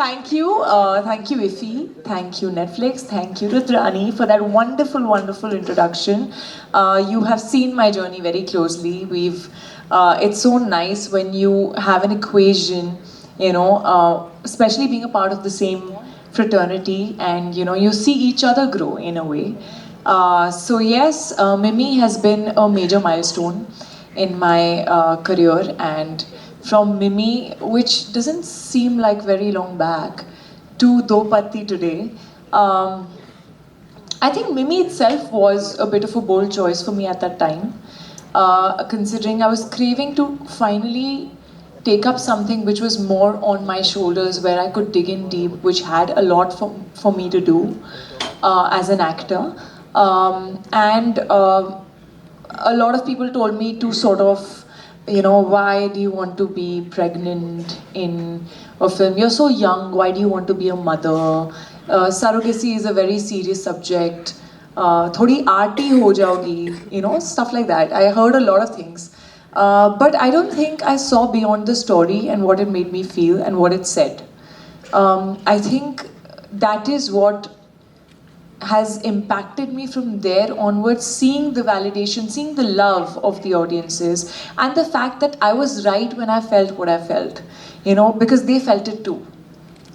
Thank you, Iffy. Thank you, Netflix. Thank you, Rudrani, for that wonderful, wonderful introduction. You have seen my journey very closely. It's so nice when you have an equation, especially being a part of the same fraternity, and you see each other grow in a way. So yes, Mimi has been a major milestone in my career, and from Mimi, which doesn't seem like very long back, to Do Patti today. Um, I think Mimi itself was a bit of a bold choice for me at that time, considering I was craving to finally take up something which was more on my shoulders, where I could dig in deep, which had a lot for me to do as an actor. And A lot of people told me to sort of, why do you want to be pregnant in a film? You're so young, why do you want to be a mother? Surrogacy is a very serious subject. Thodi aarti ho jaogi, stuff like that. I heard a lot of things. But I don't think I saw beyond the story and what it made me feel and what it said. I think that is what has impacted me from there onwards, seeing the validation, seeing the love of the audiences, and the fact that I was right when I felt what I felt, because they felt it too,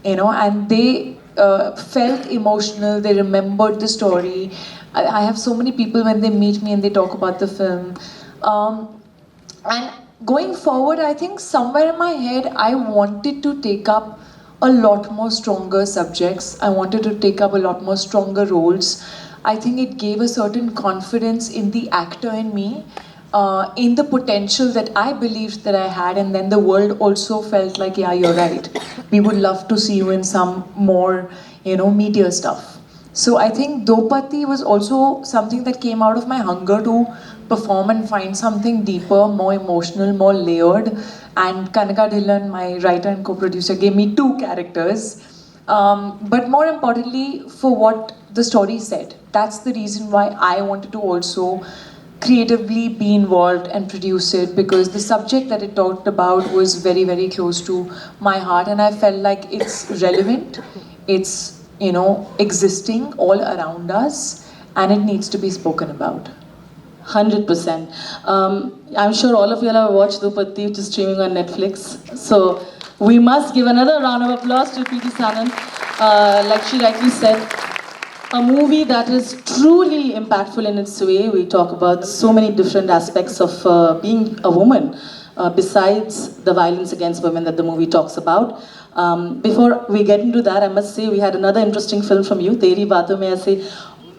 and they felt emotional, they remembered the story. I have so many people when they meet me and they talk about the film. And going forward, I think somewhere in my head, I wanted to take up a lot more stronger subjects. I wanted to take up a lot more stronger roles. I think it gave a certain confidence in the actor in me, in the potential that I believed that I had, and then the world also felt like, yeah, you're right. We would love to see you in some more, media stuff. So I think Dopati was also something that came out of my hunger to perform and find something deeper, more emotional, more layered. And Kanaka Dhillon, my writer and co-producer, gave me two characters. But more importantly, for what the story said. That's the reason why I wanted to also creatively be involved and produce it, because the subject that it talked about was very, very close to my heart, and I felt like it's relevant, it's, existing all around us, and it needs to be spoken about. 100%. I'm sure all of you have watched Dupatti, which is streaming on Netflix. So we must give another round of applause to Kriti Sanon. Like she rightly said, a movie that is truly impactful in its way. We talk about so many different aspects of being a woman, besides the violence against women that the movie talks about. Before we get into that, I must say we had another interesting film from you, Teri Baaton Mein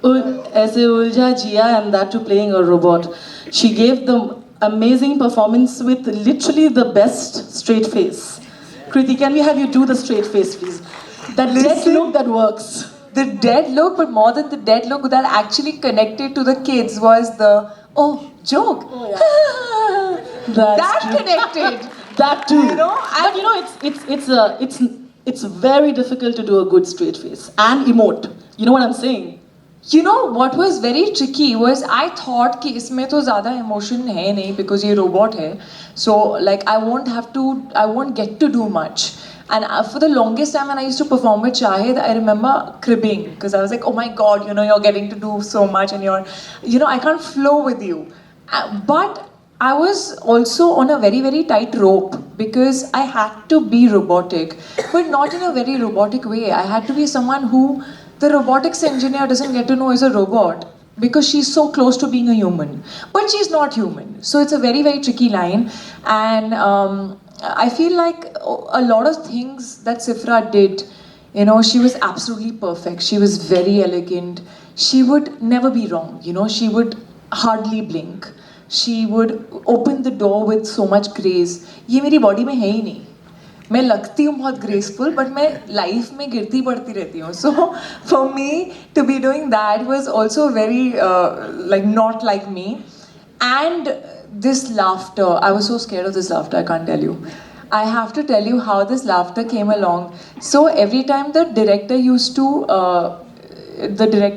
Aise Ulja Jia, and that too playing a robot. She gave the amazing performance with literally the best straight face. Kriti, can we have you do the straight face, please? That dead look that works. The dead look, but more than the dead look, that actually connected to the kids was the, oh, joke. Oh, yeah. That connected. That too. But it's very difficult to do a good straight face and emote. You know what I'm saying? What was very tricky was I thought कि इसमें तो ज़्यादा emotion है नहीं because ये robot है, so like I won't get to do much. And for the longest time when I used to perform with Shahid, I remember cribbing because I was like, oh my god, you're getting to do so much and I can't flow with you. But I was also on a very, very tight rope because I had to be robotic, but not in a very robotic way. I had to be someone who the robotics engineer doesn't get to know is a robot because she's so close to being a human. But she's not human. So it's a very, very tricky line. And I feel like a lot of things that Sifra did, she was absolutely perfect. She was very elegant. She would never be wrong. She would hardly blink. She would open the door with so much grace. ये मेरी body में है ही नहीं. मैं लगती हूँ बहुत graceful, but मैं life में गिरती पड़ती रहती हूँ. So for me to be doing that was also very not like me. And this laughter, I was so scared of this laughter, I can't tell you. I have to tell you how this laughter came along. So every time the director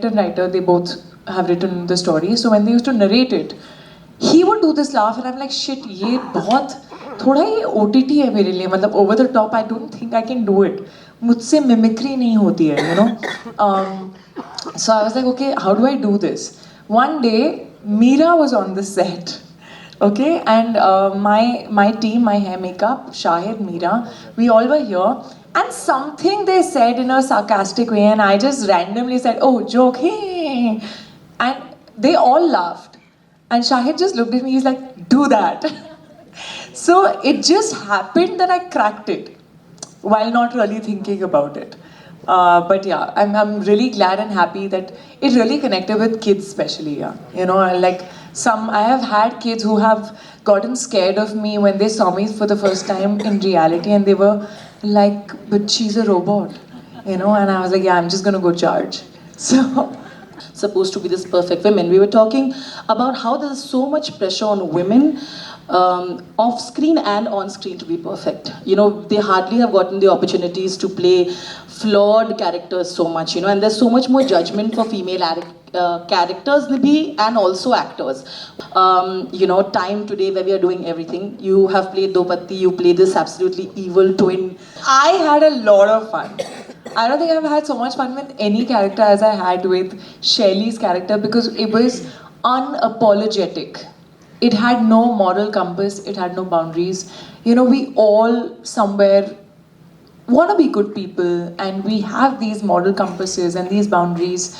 and writer, they both have written the story. So when they used to narrate it, he would do this laugh and I'm like, shit, ये बहुत थोड़ा ही OTT है मेरे लिए, मतलब over the top, I don't think I can do it. मुझसे mimicry नहीं होती है, you know. So I was like, okay, how do I do this? One day, Meera was on the set, okay, and my team, my hair makeup, Shahid, Meera, we all were here, and something they said in a sarcastic way, and I just randomly said, oh, joke, hey, and they all laughed, and Shahid just looked at me, he's like, do that. So it just happened that I cracked it while not really thinking about it. But yeah, I'm really glad and happy that it really connected with kids, especially. Yeah, you know, like I have had kids who have gotten scared of me when they saw me for the first time in reality, and they were like, "But she's a robot," you know, and I was like, "Yeah, I'm just gonna go charge." So. Supposed to be this perfect women. We were talking about how there's so much pressure on women off screen and on screen to be perfect. You know, they hardly have gotten the opportunities to play flawed characters so much, you know, and there's so much more judgment for female characters and also actors. You know, time today where we are doing everything. You have played Dopatti, you play this absolutely evil twin. I had a lot of fun. I don't think I've had so much fun with any character as I had with Shelley's character because it was unapologetic. It had no moral compass, it had no boundaries. You know, we all somewhere want to be good people and we have these moral compasses and these boundaries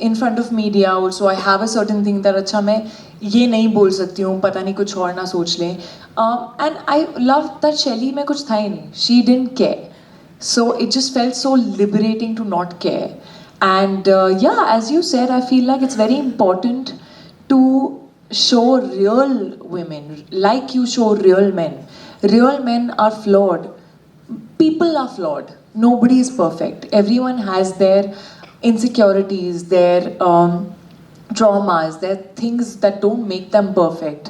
in front of media also. I have a certain thing that अच्छा मैं ये नहीं बोल सकती हूँ, पता नहीं कुछ और ना सोच लें. And I loved that Shelley में कुछ था ही नहीं. She didn't care. So it just felt so liberating to not care. And yeah, as you said, I feel like it's very important to show real women, like you show real men. Real men are flawed. People are flawed. Nobody is perfect. Everyone has their insecurities, their traumas, their things that don't make them perfect.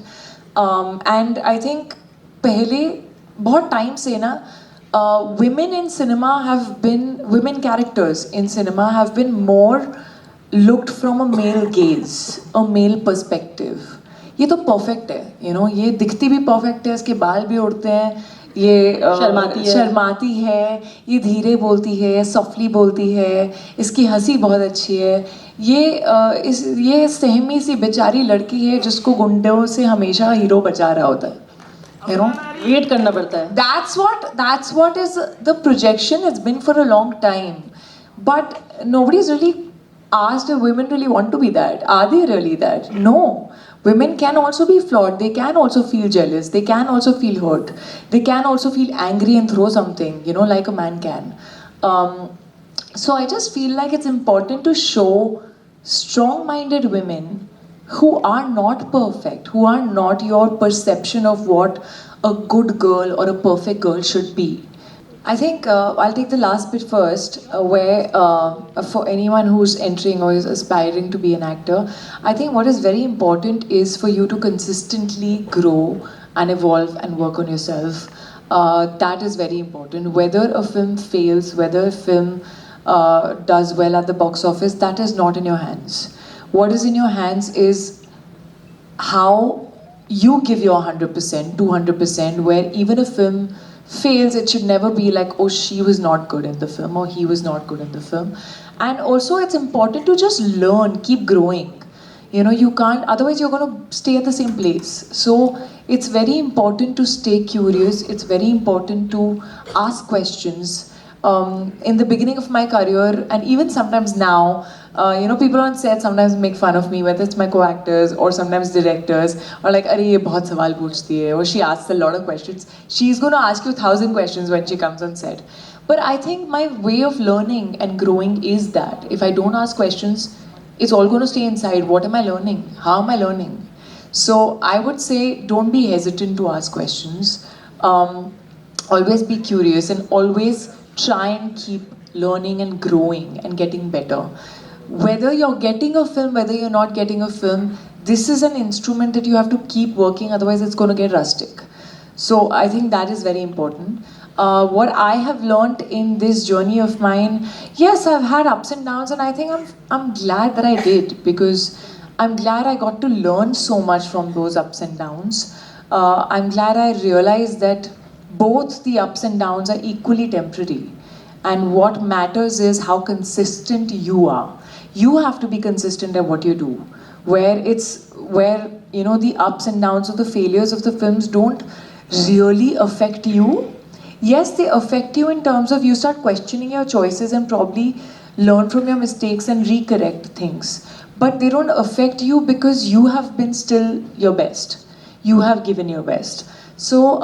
And I think पहले बहुत time से ना women characters in cinema have been more looked from a male gaze, a male perspective. ये तो perfect है, you know, ये दिखती भी perfect है, इसके बाल भी उड़ते हैं, ये शर्माती है, ये धीरे बोलती है, softly बोलती है, इसकी हंसी बहुत अच्छी है, ये सहमी सी बेचारी लड़की है जिसको गुंडों से हमेशा हीरो बचा रहा होता है. You know, वेट करना पड़ता है. That's what is the projection. It's been for a long time, but nobody's really asked if women really want to be that. Are they really that? No. Women can also be flawed. They can also feel jealous. They can also feel hurt. They can also feel angry and throw something, you know, like a man can. So I just feel like it's important to show strong-minded women who are not perfect, who are not your perception of what a good girl or a perfect girl should be. I think I'll take the last bit first, where for anyone who's entering or is aspiring to be an actor, I think what is very important is for you to consistently grow and evolve and work on yourself. That is very important. Whether a film fails, whether a film does well at the box office, that is not in your hands. What is in your hands is how you give your 100%, 200%, where even a film fails, it should never be like, oh, she was not good in the film or he was not good in the film. And also it's important to just learn, keep growing. You know, you can't, otherwise you're going to stay at the same place. So it's very important to stay curious. It's very important to ask questions. In the beginning of my career, and even sometimes now, you know, people on set sometimes make fun of me, whether it's my co-actors or sometimes directors, or like, "Arey, ye bahut sawal poochti hai," or she asks a lot of questions. She's going to ask you 1,000 questions when she comes on set. But I think my way of learning and growing is that if I don't ask questions, it's all going to stay inside. What am I learning? How am I learning? So I would say don't be hesitant to ask questions. Always be curious and always try and keep learning and growing and getting better. Whether you're getting a film, whether you're not getting a film, this is an instrument that you have to keep working, otherwise it's going to get rustic. So I think that is very important. What I have learned in this journey of mine, yes, I've had ups and downs, and I think I'm glad that I did, because I'm glad I got to learn so much from those ups and downs. I'm glad I realized that both the ups and downs are equally temporary. And what matters is how consistent you are. You have to be consistent at what you do. Where the ups and downs of the failures of the films don't really affect you. Yes, they affect you in terms of you start questioning your choices and probably learn from your mistakes and recorrect things. But they don't affect you because you have been still your best. You have given your best. So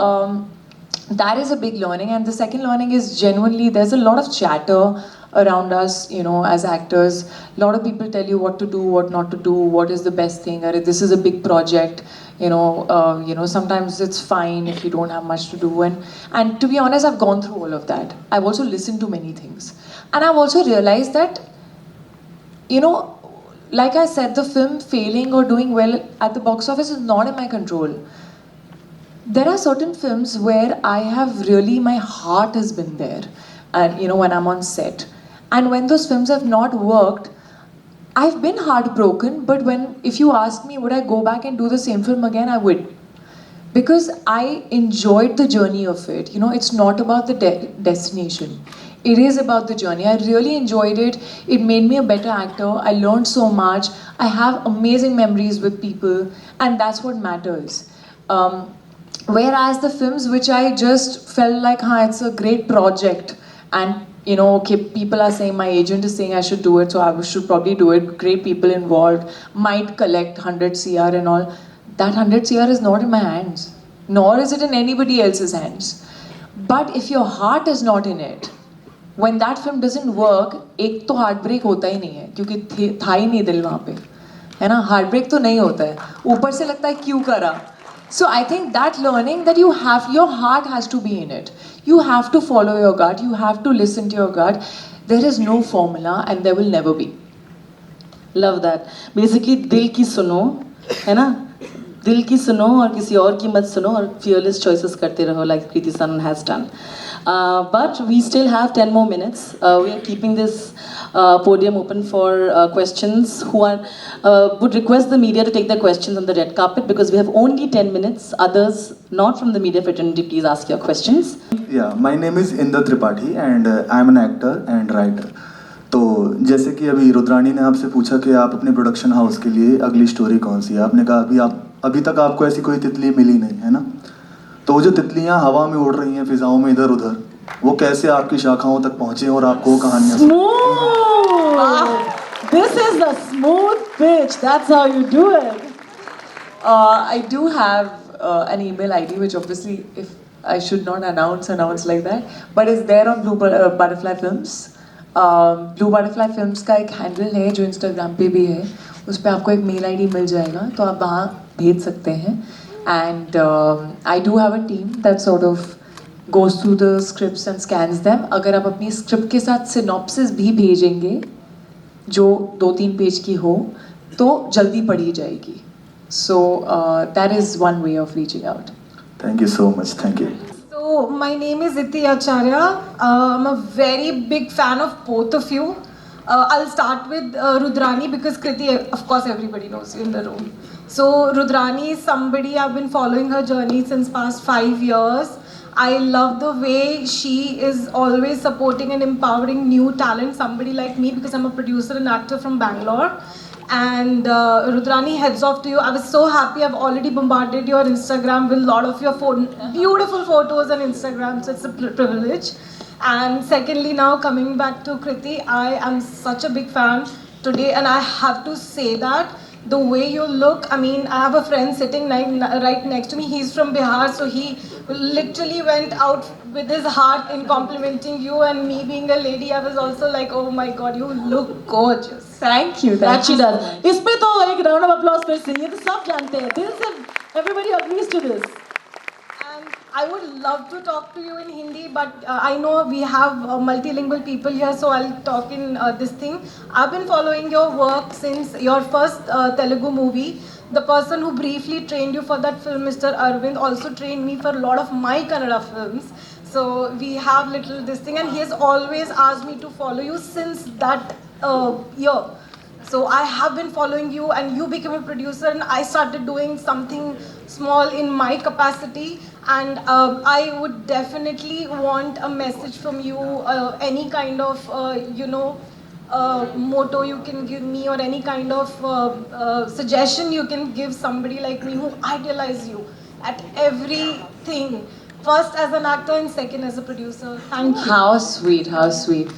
that is a big learning. And the second learning is genuinely there's a lot of chatter around us, as actors. A lot of people tell you what to do, what not to do, what is the best thing, or this is a big project. Sometimes it's fine if you don't have much to do. And to be honest, I've gone through all of that. I've also listened to many things. And I've also realized that, like I said, the film failing or doing well at the box office is not in my control. There are certain films where I have really, my heart has been there. And, when I'm on set. And when those films have not worked, I've been heartbroken, but if you ask me, would I go back and do the same film again? I would. Because I enjoyed the journey of it. It's not about the destination. It is about the journey. I really enjoyed it. It made me a better actor. I learned so much. I have amazing memories with people, and that's what matters. Whereas the films which I just felt like, it's a great project, and okay, people are saying, my agent is saying I should do it, so I should probably do it. Great people involved, might collect 100 CR and all. That 100 CR is not in my hands, nor is it in anybody else's hands. But if your heart is not in it, when that film doesn't work, एक तो heartbreak होता ही नहीं है, क्योंकि था ही नहीं दिल वहाँ पे, है ना? Heartbreak तो नहीं होता है, ऊपर से लगता है क्यों करा. So I think that learning that your heart has to be in it. You have to follow your gut. You have to listen to your gut. There is no formula, and there will never be. Love that. Basically, दिल की सुनो, है ना? दिल की सुनो और किसी और की मत सुनो और fearless choices करते रहो, like Kriti Sanon has done. But we still have 10 more minutes. We are keeping this podium open for questions. Would request the media to take their questions on the red carpet because we have only 10 minutes. Others not from the media fraternity, please ask your questions. Yeah, my name is Indra Tripathi and I'm an actor and writer. तो जैसे कि अभी रुद्राणी ने आपसे पूछा कि आप अपने प्रोडक्शन हाउस के लिए अगली स्टोरी कौन सी है, आपने कहा अभी तक आपको ऐसी कोई तितली मिली नहीं है ना, तो वो जो तितलियां हवा में उड़ रही हैं फिजाओं में इधर उधर, वो कैसे आपकी शाखाओं तक पहुंचे और आपको वो कहानियां This is the smooth pitch. That's how you do it. I do have an email ID, which obviously, if I should not announce like that, but it's there on Blue Butterfly Films. Blue Butterfly Films का एक handle है जो Instagram पे भी है, उस पर आपको एक मेल आईडी मिल जाएगा, तो आप वहाँ भेज सकते हैं. And I do have a team that sort of goes through the scripts and scans them. अगर आप अपनी स्क्रिप्ट के साथ सिनॉप्सिस भी भेजेंगे जो 2-3 पेज की हो, तो जल्दी पढ़ी जाएगी. So that is one way of reaching out. Thank you so much. Thank you. So my name is Iti Acharya. I'm a very big fan of both of you. I'll start with Rudrani because Kriti, of course, everybody knows you in the room. So Rudrani is somebody I've been following her journey since past 5 years. I love the way she is always supporting and empowering new talent, somebody like me, because I'm a producer and actor from Bangalore. And Rudrani, heads off to you. I was so happy. I've already bombarded your Instagram with a lot of your beautiful photos on Instagram, so it's a privilege. And secondly, now coming back to Kriti, I am such a big fan today, and I have to say that the way you look, I mean, I have a friend sitting right next to me. He's from Bihar, so he literally went out with his heart in complimenting you, and me being a lady, I was also like, oh my god, you look gorgeous. Thank you. That she does. इसमें तो एक round of applause फिर से, ये तो सब जानते हैं. दिल से everybody agrees to this. And I would love to talk to you in Hindi, but I know we have multilingual people here, so I'll talk in this thing. I've been following your work since your first Telugu movie. The person who briefly trained you for that film, Mr. Arvind, also trained me for a lot of my Kannada films. So we have little this thing, and he has always asked me to follow you since that year. So I have been following you, and you became a producer, and I started doing something small in my capacity. And I would definitely want a message from you, any kind of, motto you can give me, or any kind of suggestion you can give somebody like me who idealize you at everything. First as an actor and second as a producer. Thank you. How sweet, how sweet.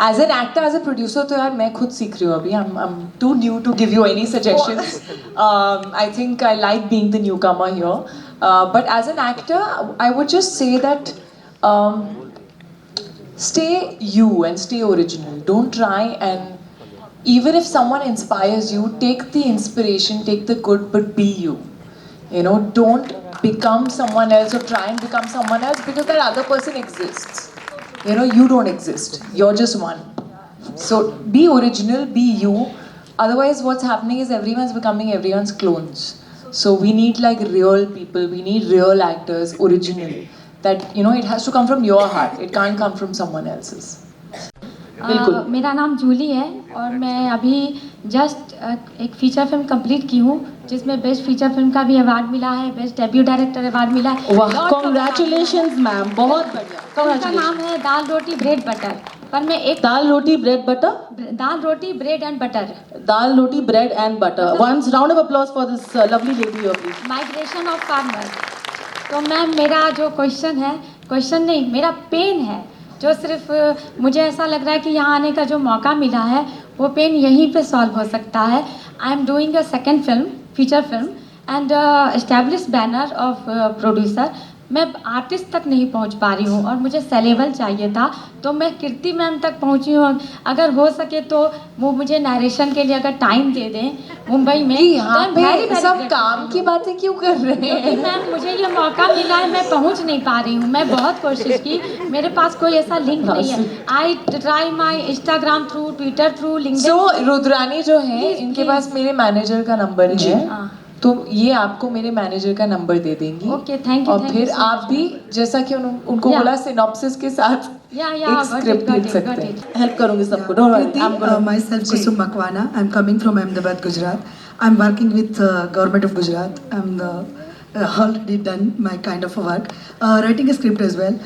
As an actor, as a producer, तो यार मैं खुद सीख रही हूँ अभी. I'm too new to give you any suggestions. I think I like being the newcomer here. But as an actor, I would just say that stay you and stay original. Don't try and even if someone inspires you, take the inspiration, take the good, but be you. You know, don't become someone else or try and become someone else because that other person exists. You know, you don't exist. You're just one. So be original, be you. Otherwise, what's happening is everyone's becoming everyone's clones. So we need like real people, we need real actors, original. That, you know, it has to come from your heart. It can't come from someone else's. बिल्कुल। मेरा नाम जूली है और मैं अभी just एक feature film complete की हूँ जिसमें बेस्ट फीचर फिल्म का भी अवार्ड मिला है, बेस्ट डेब्यू डायरेक्टर अवार्ड मिला है। वाह, कॉन्ग्रेचुलेशंस मैम, बहुत बढ़िया। उसका नाम है दाल रोटी ब्रेड बटर। पर मैं एक दाल रोटी ब्रेड बटर, दाल रोटी ब्रेड एंड बटर, दाल रोटी bread and butter. Once round of applause for this lovely lady of please. Migration of farmer. तो मैम मेरा जो क्वेश्चन है, क्वेश्चन नहीं मेरा पेन है, जो सिर्फ मुझे ऐसा लग रहा है कि यहाँ आने का जो मौका मिला है वो पेन यहीं पे सॉल्व हो सकता है। I am doing a second film, feature film and establish banner of producer. मैं आर्टिस्ट तक नहीं पहुंच पा रही हूं और मुझे सेलेबल चाहिए था, तो मैं कीर्ति मैम तक पहुंची हूं। अगर हो सके तो वो मुझे नरेशन के लिए अगर टाइम दे दें मुंबई में। यहाँ पे सब काम की बातें क्यों कर रहे हैं? मैम मुझे ये मौका मिला है, मैं पहुंच नहीं पा रही हूँ। मैं बहुत कोशिश की, मेरे पास कोई ऐसा लिंक नहीं है। I try my Instagram through, Twitter through, LinkedIn. So Rudrani जो है इनके पास मेरे मैनेजर का नंबर है, तो ये आपको मेरे मैनेजर का नंबर दे देंगी। Okay, thank you. और फिर आप भी जैसा कि उनको बोला सिनॉप्सिस के साथ एक स्क्रिप्ट लिख सकते हैं। हेल्प करूंगी सबको, don't worry. I am gonna myself Kusum Makwana. I'm coming from Ahmedabad, Gujarat. I'm working with government of Gujarat. I'm already done my kind of work, writing a script as well.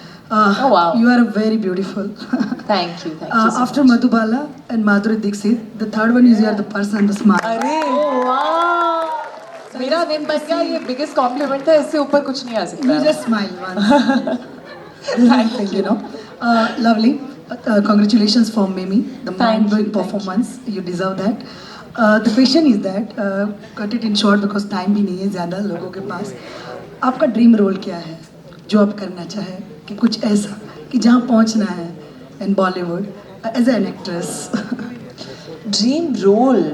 Oh wow! You are very beautiful. Thank you so After much. Madhubala and Madhuri Dixit, the third one is you are the person, the smile. अरे वाह! मेरा दिन बन गया, ये biggest complement था, इससे ऊपर कुछ नहीं आ सकता। You just smile once. Thank you. You know, lovely. Congratulations for Mimi, the mind-blowing performance. You deserve that. The question is that, cut it in short because time भी नहीं है ज़्यादा लोगों के पास। आपका ड्रीम रोल क्या है जो आप करना चाहे, कि कुछ ऐसा कि जहाँ पहुँचना है in Bollywood as an actress? Dream role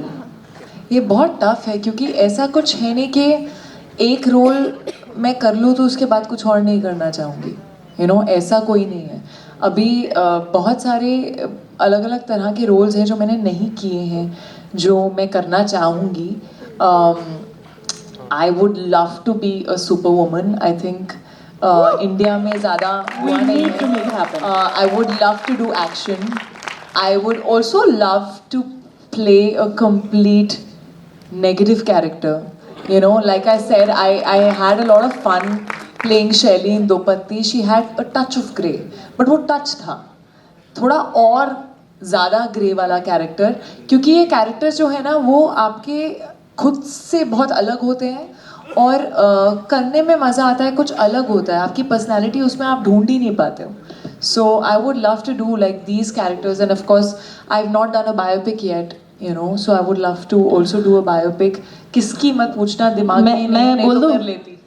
ये बहुत टफ है क्योंकि ऐसा कुछ है नहीं कि एक रोल मैं कर लूँ तो उसके बाद कुछ और नहीं करना चाहूँगी। यू नो, ऐसा कोई नहीं है। अभी बहुत सारे अलग अलग तरह के रोल्स हैं जो मैंने नहीं किए हैं, जो मैं करना चाहूँगी। I would love to be a super woman. I think India में ज़्यादा हुआ नहीं है। I would love to do action. I would also love to play a complete negative character. You know, like I said, I had a lot of fun playing Shelly in Dopatti. She had a touch of grey, but वो touch था थोड़ा और ज़्यादा grey वाला character, क्योंकि ये characters जो है ना वो आपके खुद से बहुत अलग होते हैं और करने में मज़ा आता है, कुछ अलग होता है, आपकी पर्सनैलिटी उसमें आप ढूंढ ही नहीं पाते हो। So I would love to do like these characters, and of course I've not done a biopic yet, you know, so I would love to also do a biopic. किसकी मत पूछना, दिमाग में मैं बोल दूं? कर लेती।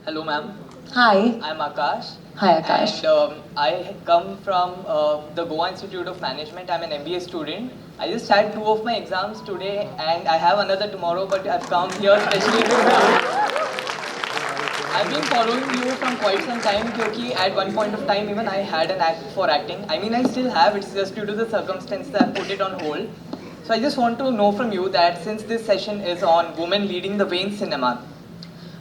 Hello ma'am, Hi. I'm Akash. Hi Akash. And I come from the Goa Institute of Management. I'm an MBA student. I just had 2 of my exams today and I have another tomorrow, but I've come here especially to I've been following you from quite some time because at one point of time even I had an act for acting. I mean I still have, it's just due to the circumstances I've put it on hold. So I just want to know from you that since this session is on women leading the way in cinema,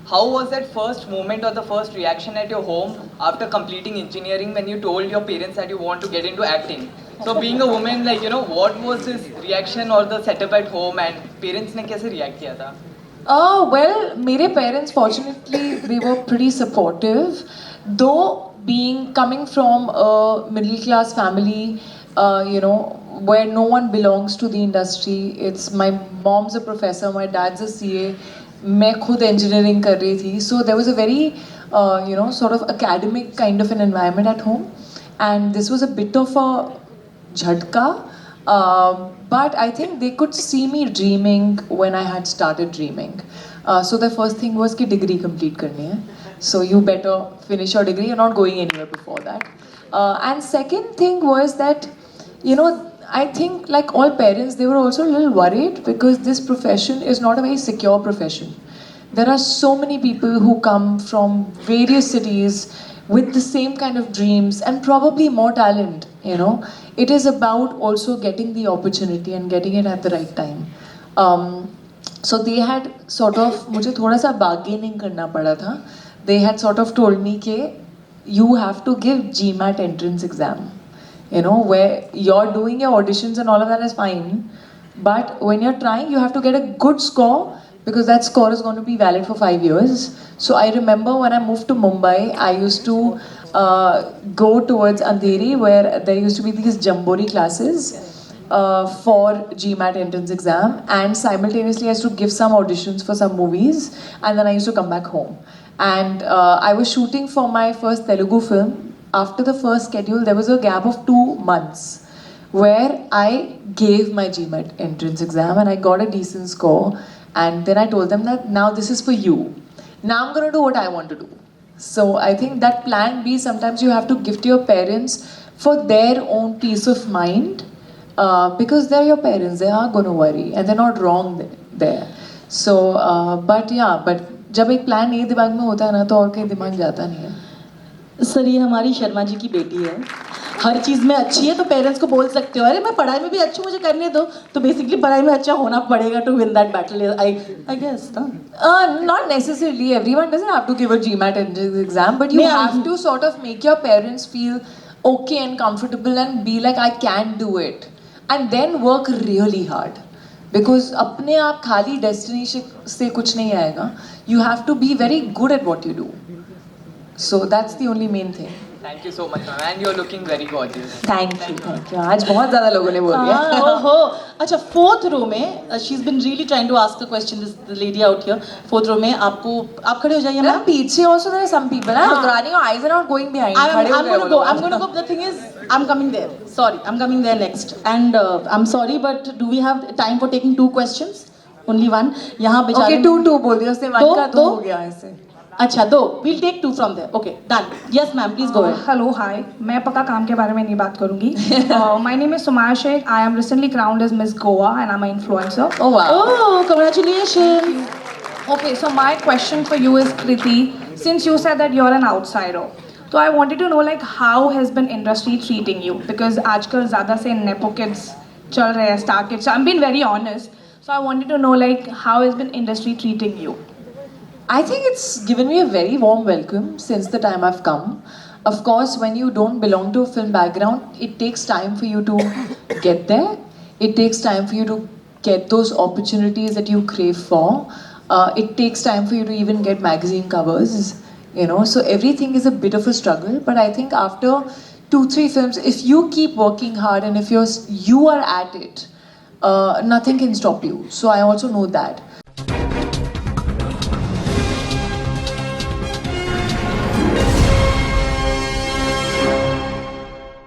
how was that first moment or the first reaction at your home after completing engineering when you told your parents that you want to get into acting? So being a woman, like, what was his reaction or the setup at home, and parents ने कैसे react किया था? Well, मेरे parents fortunately they were pretty supportive, though coming from a middle class family, where no one belongs to the industry. It's my mom's a professor, my dad's a CA, मैं खुद engineering कर रही थी, so there was a very sort of academic kind of an environment at home, and this was a bit of a jhatka. But I think they could see me dreaming when I had started dreaming. So the first thing was कि degree complete करनी है. So you better finish your degree. You're not going anywhere before that. And second thing was that, I think like all parents, they were also a little worried because this profession is not a very secure profession. There are so many people who come from various cities with the same kind of dreams and probably more talent. It is about also getting the opportunity and getting it at the right time. So they had sort of, मुझे थोड़ा सा bargaining करना पड़ा था. They had sort of told me कि you have to give GMAT entrance exam. Where you're doing your auditions and all of that is fine. But when you're trying, you have to get a good score because that score is going to be valid for 5 years. So I remember when I moved to Mumbai, I used to go towards Andheri where there used to be these Jambori classes for GMAT entrance exam, and simultaneously I used to give some auditions for some movies, and then I used to come back home. And I was shooting for my first Telugu film. After the first schedule, there was a gap of 2 months where I gave my GMAT entrance exam and I got a decent score. And then I told them that now this is for you. Now I'm going to do what I want to do. So I think that plan B, sometimes you have to give to your parents for their own peace of mind, because they're your parents, they are going to worry and they're not wrong there. So, but जब एक plan A दिमाग में होता है ना तो और कहीं दिमाग जाता नहीं है. सर ये हमारी शर्मा जी की बेटी है, हर चीज़ में अच्छी है तो पेरेंट्स को बोल सकते हो अरे मैं पढ़ाई में भी अच्छी मुझे करने दो, तो बेसिकली पढ़ाई में अच्छा होना पड़ेगा to win that battle. I guess Not necessarily. Everyone doesn't have to give a GMAT entrance exam, but you have to sort of make your parents feel okay and comfortable and be like I can do it, and then work really hard. Because अपने आप खाली destination से कुछ नहीं आएगा. You have to be very good at what you do. So that's the only main thing. Thank you so much, ma'am, and you're looking very gorgeous. Thank you. आज बहुत ज़्यादा लोगों ने बोल दिया. ओहो अच्छा, 4th row में she is been really trying to ask a question, this lady out here 4th row में आपको, आप खड़े हो जाइए मैम. पीछे also there are some people. Rudrani, your eyes are not going behind. I'm going to go. The thing is, I'm coming there. Sorry, I'm coming there next. And I'm sorry, but do we have time for taking 2 questions? Only one. यहाँ बेचारे. Okay, 2 बोल दिया उसने. 1 का 2 हो गया ऐसे. अच्छा 2. We'll take 2 from there. Okay, done. Yes, ma'am. Please go ahead. Hello hi, मैं पक्का काम के बारे में नहीं बात करूंगी. My name is Sumaya Shaikh. I am recently crowned as Miss Goa and I am an influencer. Oh wow. Oh, congratulations. Okay, so my question for you is Kriti, since you said that you're an outsider, so I wanted to know like how has been industry treating you, because आजकल ज़्यादा से nepo kids चल रहे हैं, star kids. So I'm being very honest. So I wanted to know like how has been industry treating you? I think it's given me a very warm welcome since the time I've come. Of course, when you don't belong to a film background, it takes time for you to get there. It takes time for you to get those opportunities that you crave for. It takes time for you to even get magazine covers, So everything is a bit of a struggle. But I think after 2-3 films, if you keep working hard and if you are at it, nothing can stop you. So I also know that.